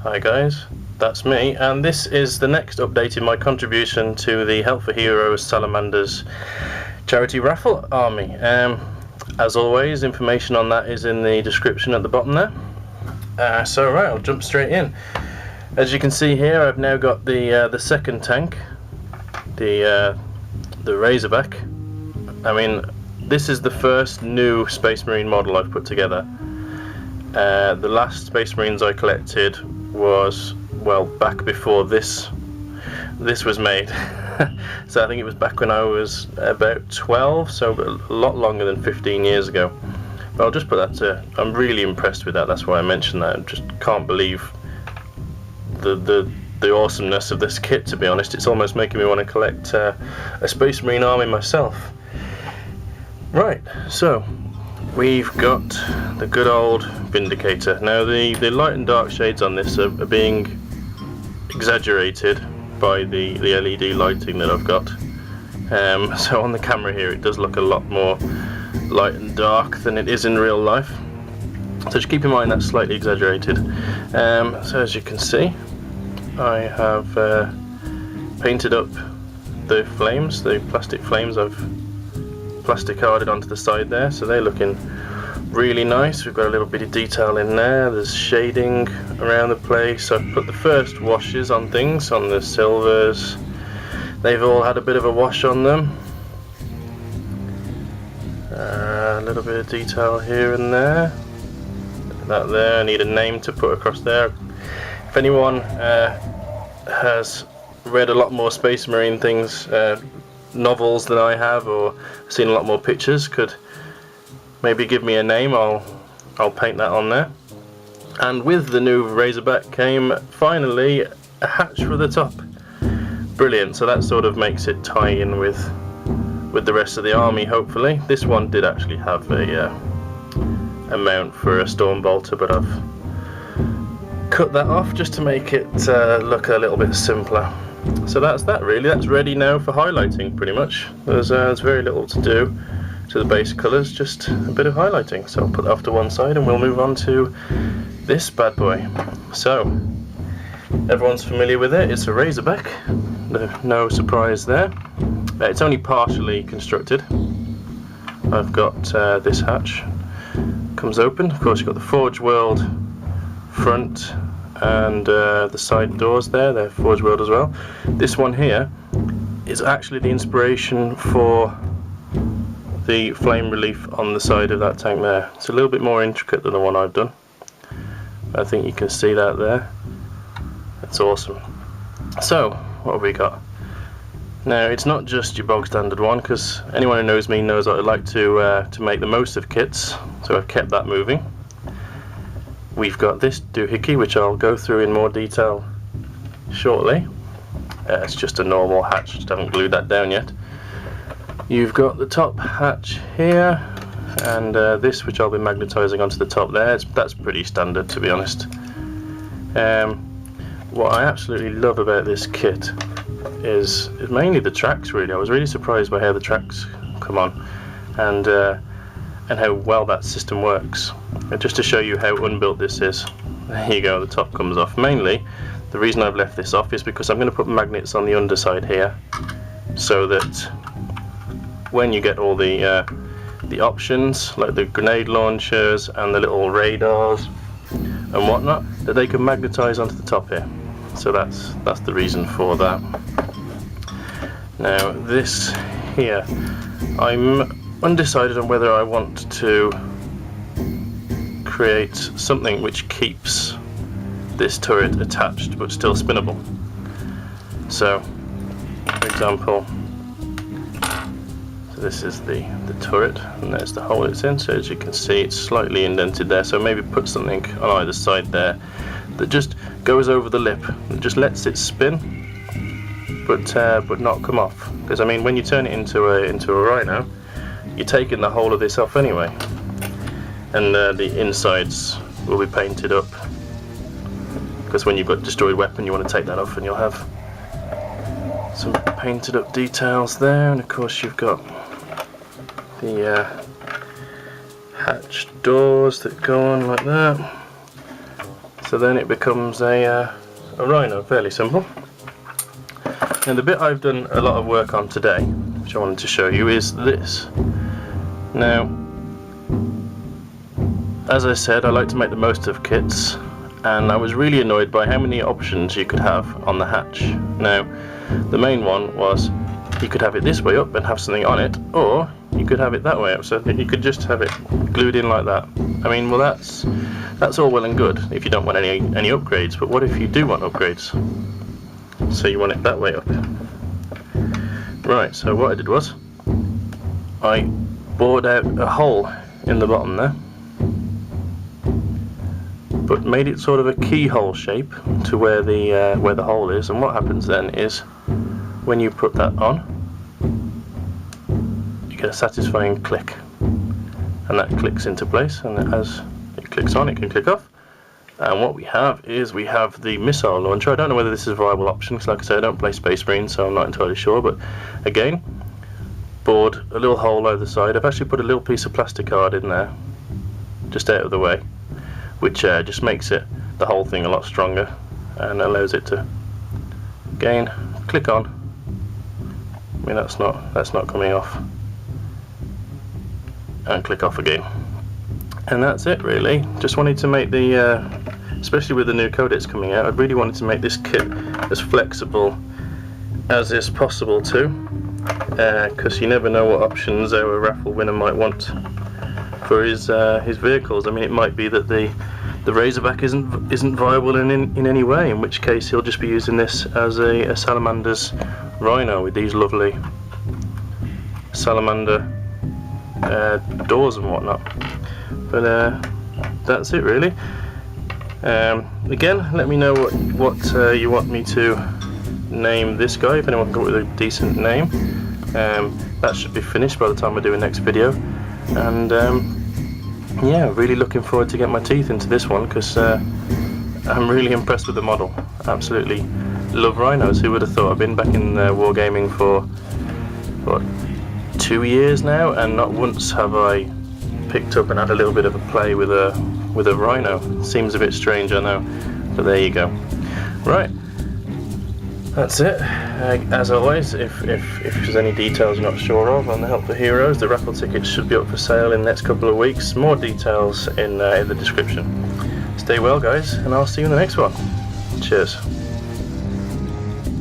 Hi guys, that's me, and this is the next update in my contribution to the Help for Heroes Salamanders charity raffle army. As always, information on that is in the description at the bottom there. So right, I'll jump straight in. As you can see here, I've now got the second tank, the Razorback. I mean, this is the first new Space Marine model I've put together. The last Space Marines I collected was, well, back before this was made. So I think it was back when I was about 12, so a lot longer than 15 years ago. But I'll just put that to, I'm really impressed with that, that's why I mentioned that. I just can't believe the awesomeness of this kit, to be honest. It's almost making me want to collect a Space Marine army myself. Right, so we've got the good old Vindicator. Now the light and dark shades on this are being exaggerated by the LED lighting that I've got. So on the camera here it does look a lot more light and dark than it is in real life. So just keep in mind that's slightly exaggerated. So as you can see, I have painted up the flames, the plastic flames. I've plastic carded onto the side there, so they're looking really nice. We've got a little bit of detail in there, there's shading around the place. I've put the first washes on things, on the silvers. They've all had a bit of a wash on them. A little bit of detail here and there. That there, I need a name to put across there. If anyone has read a lot more Space Marine things, novels than I have, or seen a lot more pictures, could maybe give me a name, I'll paint that on there. And with the new Razorback came finally a hatch for the top. Brilliant, so that sort of makes it tie in with the rest of the army, hopefully. This one did actually have a mount for a Stormbolter, but I've cut that off just to make it look a little bit simpler. So that's that really, that's ready now for highlighting pretty much. There's very little to do to the base colours, just a bit of highlighting. So I'll put that off to one side and we'll move on to this bad boy. So, everyone's familiar with it, it's a Razorback, no surprise there. It's only partially constructed. I've got this hatch, comes open, of course you've got the Forge World front, and the side doors there, they're Forge World as well. This one here is actually the inspiration for the flame relief on the side of that tank there. It's a little bit more intricate than the one I've done. I think you can see that there. That's awesome. So, what have we got? Now, it's not just your bog standard one, because anyone who knows me knows that I like to make the most of kits, so I've kept that moving. We've got this doohickey, which I'll go through in more detail shortly. It's just a normal hatch, just haven't glued that down yet. You've got the top hatch here, and this, which I'll be magnetising onto the top there. That's pretty standard, to be honest. What I absolutely love about this kit is mainly the tracks, really. I was really surprised by how the tracks come on, and how well that system works. And just to show you how unbuilt this is, there you go, the top comes off. Mainly, the reason I've left this off is because I'm going to put magnets on the underside here, so that when you get all the options, like the grenade launchers and the little radars and whatnot, that they can magnetize onto the top here. So that's the reason for that. Now this here, I'm undecided on whether I want to create something which keeps this turret attached but still spinnable. So, for example, so this is the turret, and there's the hole it's in. So as you can see, it's slightly indented there. So maybe put something on either side there that just goes over the lip and just lets it spin, but not come off. Because I mean, when you turn it into a rhino, you're taking the whole of this off anyway, and the insides will be painted up, because when you've got destroyed weapon you want to take that off, and you'll have some painted up details there. And of course you've got the hatch doors that go on like that. So then it becomes a rhino, fairly simple. And the bit I've done a lot of work on today, which I wanted to show you, is this. Now, as I said, I like to make the most of kits, and I was really annoyed by how many options you could have on the hatch. Now, the main one was you could have it this way up and have something on it, or you could have it that way up, so you could just have it glued in like that. I mean, well, that's all well and good if you don't want any upgrades, but what if you do want upgrades? So you want it that way up. Right, so what I did was I bored out a hole in the bottom there, but made it sort of a keyhole shape to where the hole is, and what happens then is when you put that on, you get a satisfying click, and that clicks into place, and as it clicks on, it can click off. And what we have is we have the missile launcher. I don't know whether this is a viable option, because like I say, I don't play Space Marine, so I'm not entirely sure, but again, bored a little hole over the side. I've actually put a little piece of plastic card in there, just out of the way, which just makes the whole thing a lot stronger, and allows it to, again, click on. I mean, that's not coming off, and click off again. And that's it, really. Just wanted to make especially with the new codex coming out, I really wanted to make this kit as flexible as is possible too, because you never know what options our raffle winner might want for his vehicles. I mean, it might be that the Razorback isn't viable in any way, in which case he'll just be using this as a Salamander's Rhino with these lovely salamander doors and whatnot. But that's it, really. Again, let me know what you want me to name this guy, if anyone can come up with a decent name. That should be finished by the time I do a next video, and yeah, really looking forward to get my teeth into this one, because I'm really impressed with the model. Absolutely love rhinos. Who would have thought? I've been back in wargaming for what, 2 years now, and not once have I picked up and had a little bit of a play with a rhino. Seems a bit strange, I know, but there you go. Right, that's it. As always, if there's any details you're not sure of on the Help the Heroes, the raffle tickets should be up for sale in the next couple of weeks. More details in the description. Stay well, guys, and I'll see you in the next one. Cheers.